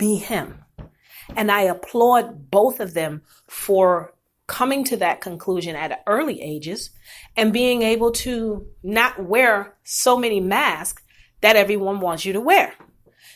be him. And I applaud both of them for coming to that conclusion at early ages and being able to not wear so many masks that everyone wants you to wear.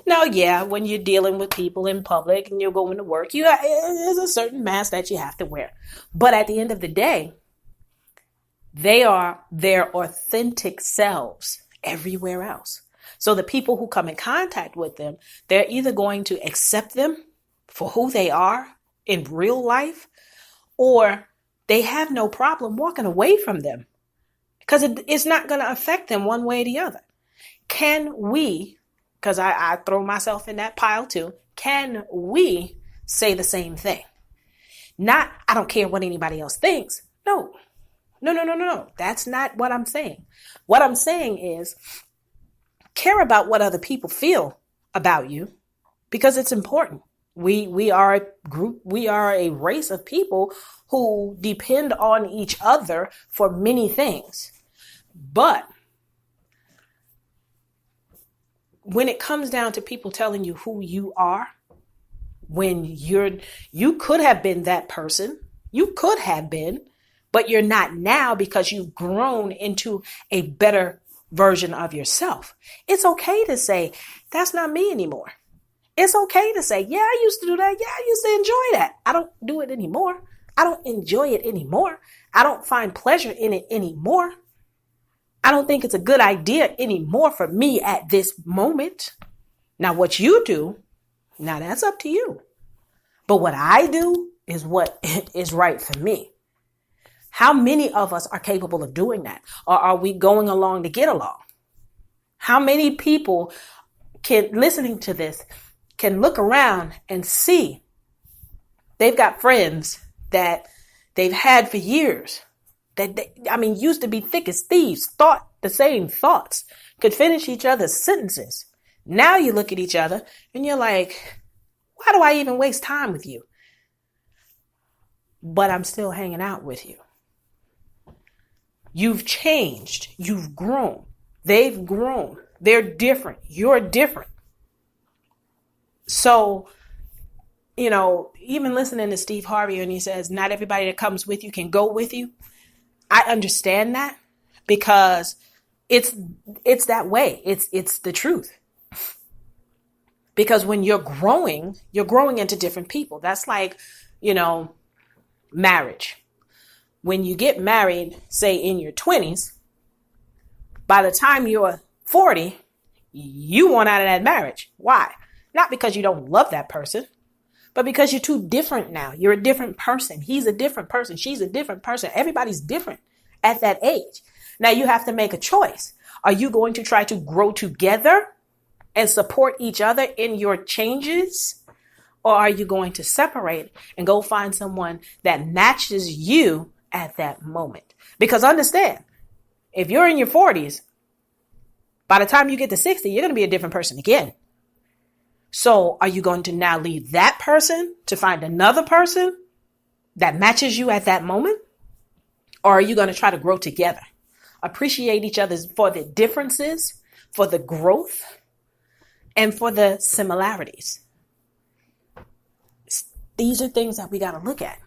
Now, yeah, when you're dealing with people in public and you're going to work, there's a certain mask that you have to wear. But at the end of the day, they are their authentic selves everywhere else. So the people who come in contact with them, they're either going to accept them for who they are in real life, or they have no problem walking away from them because it's not going to affect them one way or the other. Can we, because I throw myself in that pile too, can we say the same thing? Not, I don't care what anybody else thinks. No. That's not what I'm saying. What I'm saying is care about what other people feel about you because it's important. We are a group, we are a race of people who depend on each other for many things. But when it comes down to people telling you who you are, when you could have been that person, you could have been, but you're not now because you've grown into a better version of yourself. It's okay to say, that's not me anymore. It's okay to say, yeah, I used to do that. Yeah, I used to enjoy that. I don't do it anymore. I don't enjoy it anymore. I don't find pleasure in it anymore. I don't think it's a good idea anymore for me at this moment. Now, what you do, now that's up to you. But what I do is what is right for me. How many of us are capable of doing that? Or are we going along to get along? How many people listening to this can look around and see they've got friends that they've had for years that used to be thick as thieves, thought the same thoughts, could finish each other's sentences. Now you look at each other and you're like, why do I even waste time with you? But I'm still hanging out with you. You've changed. You've grown. They've grown. They're different. You're different. So, even listening to Steve Harvey and he says, not everybody that comes with you can go with you. I understand that because it's that way. It's the truth. Because when you're growing into different people. That's like, marriage. When you get married, say in your 20s, by the time you're 40, you want out of that marriage. Why? Not because you don't love that person, but because you're too different now. You're a different person. He's a different person. She's a different person. Everybody's different at that age. Now you have to make a choice. Are you going to try to grow together and support each other in your changes? Or are you going to separate and go find someone that matches you at that moment? Because understand, if you're in your 40s, by the time you get to 60, you're going to be a different person again. So are you going to now leave that person to find another person that matches you at that moment? Or are you going to try to grow together? Appreciate each other for the differences, for the growth, and for the similarities. These are things that we got to look at.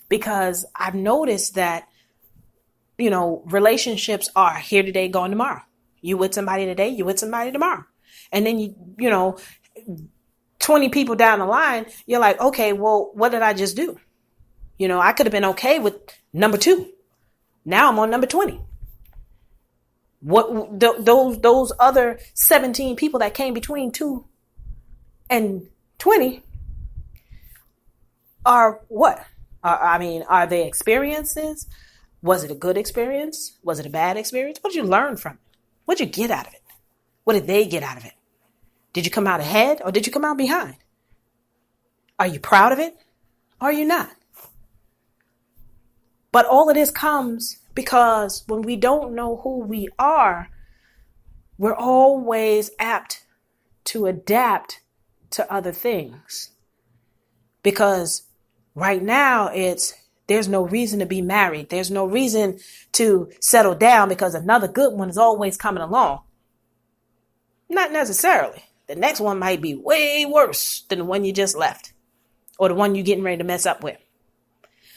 Because I've noticed that, relationships are here today, gone tomorrow. You with somebody today, you with somebody tomorrow. And then, 20 people down the line, you're like, okay, well, what did I just do? I could have been okay with number 2. Now I'm on number 20. What those other 17 people that came between 2 and 20 are what? Are they experiences? Was it a good experience? Was it a bad experience? What did you learn from it? What did you get out of it? What did they get out of it? Did you come out ahead or did you come out behind? Are you proud of it or are you not? But all of this comes because when we don't know who we are, we're always apt to adapt to other things. Because right now there's no reason to be married. There's no reason to settle down because another good one is always coming along. Not necessarily. the next one might be way worse than the one you just left or the one you're getting ready to mess up with.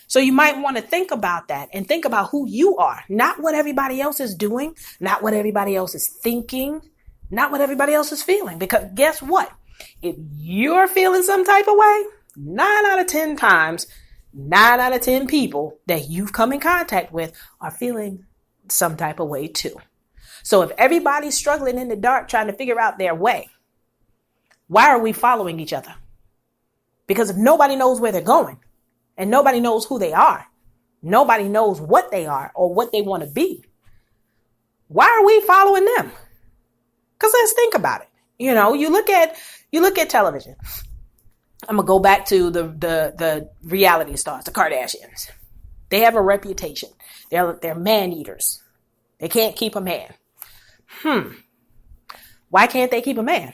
So you might want to think about that and think about who you are, not what everybody else is doing, not what everybody else is thinking, not what everybody else is feeling. Because guess what? If you're feeling some type of way, 9 out of 10 times, 9 out of 10 people that you've come in contact with are feeling some type of way too. So if everybody's struggling in the dark trying to figure out their way, why are we following each other? Because if nobody knows where they're going and nobody knows who they are, nobody knows what they are or what they want to be, why are we following them? Because let's think about it. You know, you look at television. I'm going to go back to the reality stars, the Kardashians. They have a reputation. They're man eaters. They can't keep a man. Why can't they keep a man?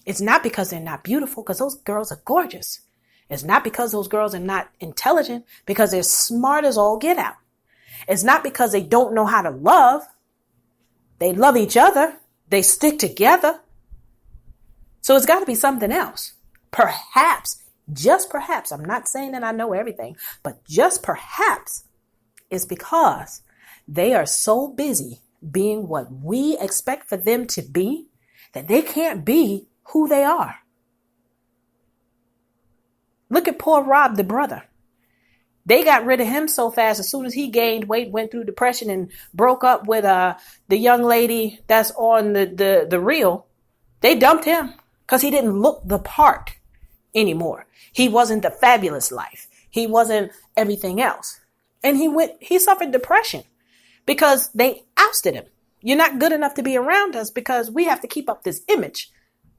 It's not because they're not beautiful, because those girls are gorgeous. It's not because those girls are not intelligent, because they're smart as all get out. It's not because they don't know how to love. They love each other. They stick together. So it's got to be something else. Perhaps, just perhaps, I'm not saying that I know everything, but just perhaps it's because they are so busy being what we expect for them to be that they can't be who they are. Look at poor Rob, the brother. They got rid of him so fast. As soon as he gained weight, went through depression and broke up with the young lady that's on the reel, they dumped him because he didn't look the part anymore. He wasn't the fabulous life. He wasn't everything else. And he suffered depression because they ousted him. You're not good enough to be around us because we have to keep up this image.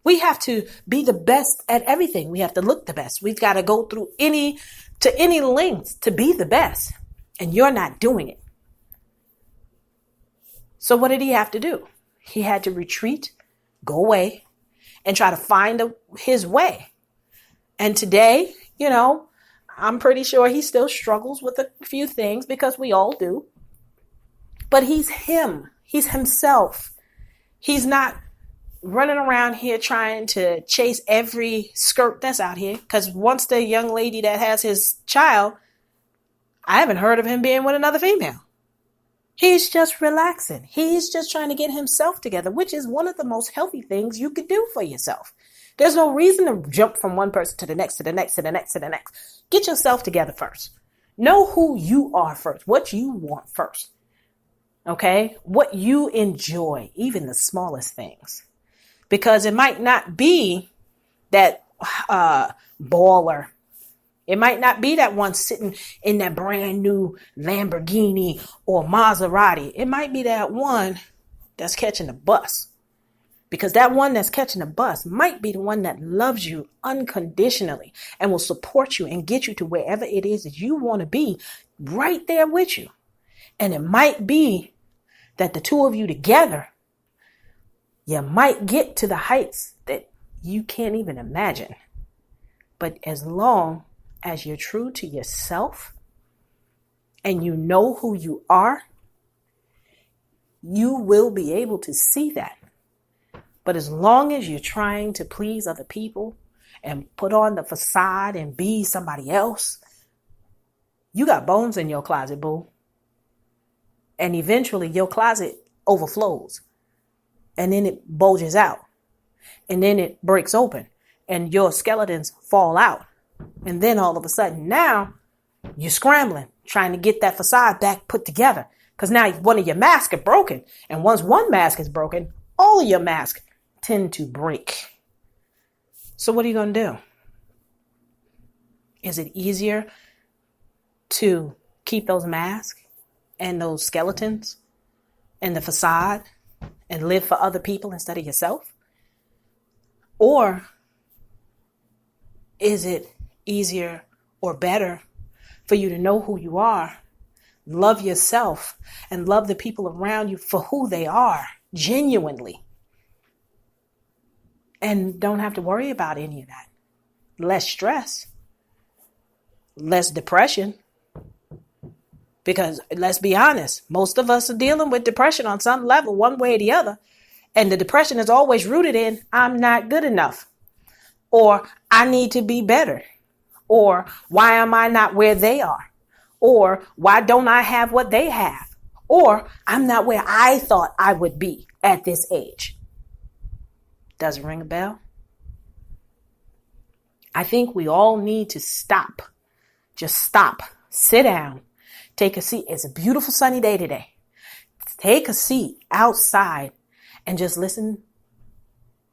We have to be the best at everything. We have to look the best. We've got to go through any lengths to be the best. And you're not doing it. So what did he have to do? He had to retreat, go away, and try to find his way. And today, you know, I'm pretty sure he still struggles with a few things because we all do. But he's him. He's himself. He's not running around here trying to chase every skirt that's out here. Because once the young lady that has his child, I haven't heard of him being with another female. He's just relaxing. He's just trying to get himself together, which is one of the most healthy things you could do for yourself. There's no reason to jump from one person to the next, to the next, to the next, to the next. Get yourself together first. Know who you are first, what you want first. Okay? What you enjoy, even the smallest things. Because it might not be that baller. It might not be that one sitting in that brand new Lamborghini or Maserati. It might be that one that's catching the bus. Because that one that's catching the bus might be the one that loves you unconditionally and will support you and get you to wherever it is that you want to be right there with you. And it might be that the two of you together, you might get to the heights that you can't even imagine. But as long as you're true to yourself and you know who you are, you will be able to see that. But as long as you're trying to please other people and put on the facade and be somebody else, you got bones in your closet, boo. And eventually your closet overflows. And then it bulges out. And then it breaks open. And your skeletons fall out. And then all of a sudden now you're scrambling, trying to get that facade back put together. Because now one of your masks are broken. And once one mask is broken, all of your masks tend to break. So what are you going to do? Is it easier to keep those masks and those skeletons and the facade and live for other people instead of yourself? Or is it easier or better for you to know who you are, love yourself, and love the people around you for who they are, genuinely? And don't have to worry about any of that. Less stress, less depression. Because let's be honest, most of us are dealing with depression on some level, one way or the other. And the depression is always rooted in, I'm not good enough, or I need to be better, or why am I not where they are, or why don't I have what they have, or I'm not where I thought I would be at this age. Does it ring a bell? I think we all need to stop. Just stop, sit down, take a seat. It's a beautiful sunny day today. Take a seat outside and just listen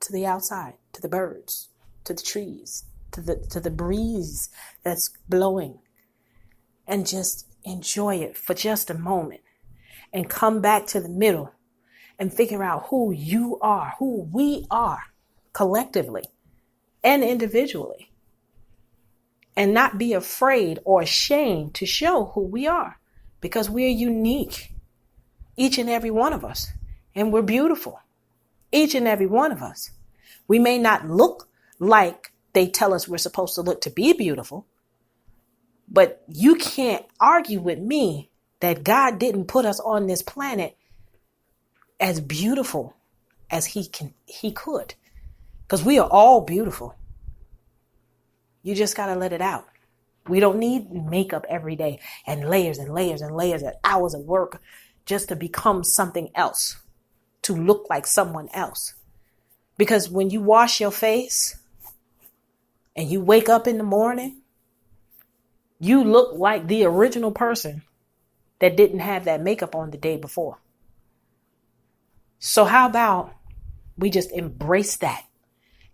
to the outside, to the birds, to the trees, to the breeze that's blowing, and just enjoy it for just a moment and come back to the middle and figure out who you are, who we are collectively and individually, and not be afraid or ashamed to show who we are, because we're unique, each and every one of us, and we're beautiful, each and every one of us. We may not look like they tell us we're supposed to look to be beautiful, but you can't argue with me that God didn't put us on this planet as beautiful as he could, because we are all beautiful. You just got to let it out. We don't need makeup every day and layers and layers and layers and hours of work just to become something else, to look like someone else. Because when you wash your face and you wake up in the morning, you look like the original person that didn't have that makeup on the day before. So how about we just embrace that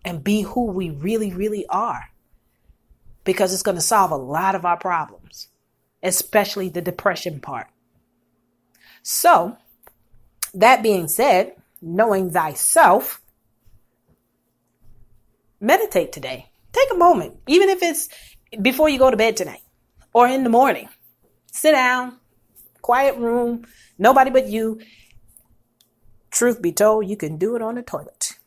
and be who we really, really are? Because it's going to solve a lot of our problems, especially the depression part. So, that being said, knowing thyself, meditate today. Take a moment, even if it's before you go to bed tonight or in the morning. Sit down, quiet room, nobody but you. Truth be told, you can do it on the toilet.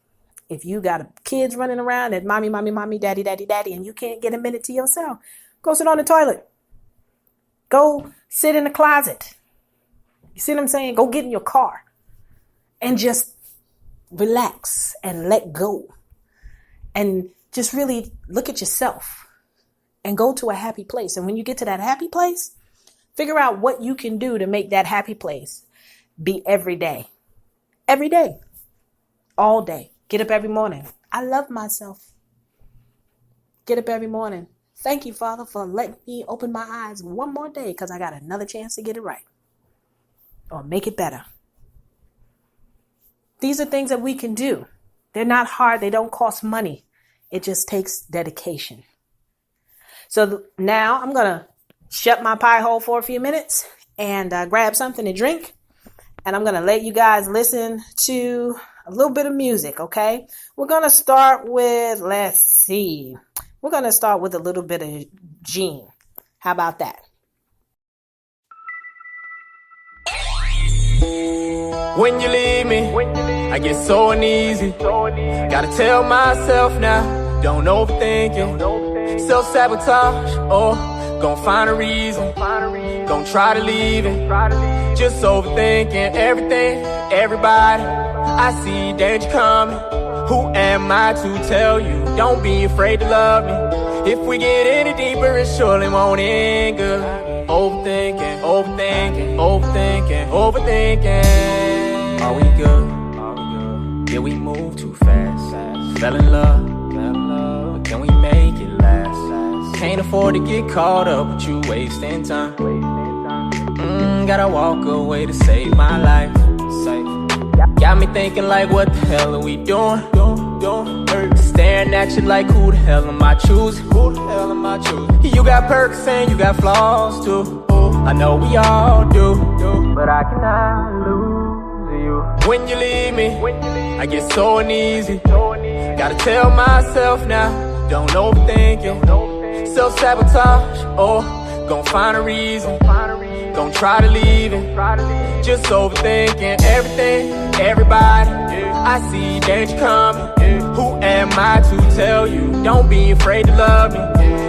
If you got kids running around and mommy, mommy, mommy, daddy, daddy, daddy, and you can't get a minute to yourself, go sit on the toilet. Go sit in the closet. You see what I'm saying? Go get in your car and just relax and let go. And just really look at yourself and go to a happy place. And when you get to that happy place, figure out what you can do to make that happy place be every day. Every day. All day. Get up every morning. I love myself. Get up every morning. Thank you, Father, for letting me open my eyes one more day, because I got another chance to get it right or make it better. These are things that we can do. They're not hard. They don't cost money. It just takes dedication. So now I'm going to shut my pie hole for a few minutes and grab something to drink. And I'm going to let you guys listen to a little bit of music, okay? We're going to start with, we're going to start with a little bit of Gene. How about that? When you leave me, I get so uneasy. Gotta tell myself now, don't overthink it. Self-sabotage, gon' find a reason. Gon' try to leave it. Just overthinking everything, everybody. I see danger coming. Who am I to tell you? Don't be afraid to love me. If we get any deeper, it surely won't end good. Overthinking, overthinking, overthinking, overthinking. Are we good? Yeah, we move too fast. Fell in love, but can we make it last? Can't afford to get caught up with you wasting time. Gotta walk away to save my life. Got me thinking like, what the hell are we doing? Staring at you like, who the hell am I choosing? You got perks and you got flaws too. I know we all do, but I cannot lose you. When you leave me, I get so uneasy. Gotta tell myself now, don't overthink it. Self-sabotage, gon' find a reason. Gon' try to leave it. Just overthinking everything, everybody. I see danger coming. Who am I to tell you? Don't be afraid to love me.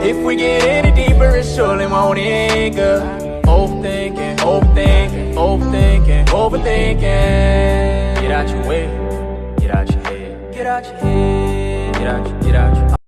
If we get any deeper, it surely won't end good. Overthinking, overthinking, overthinking, overthinking. Get out your way. Get out your head. Get out your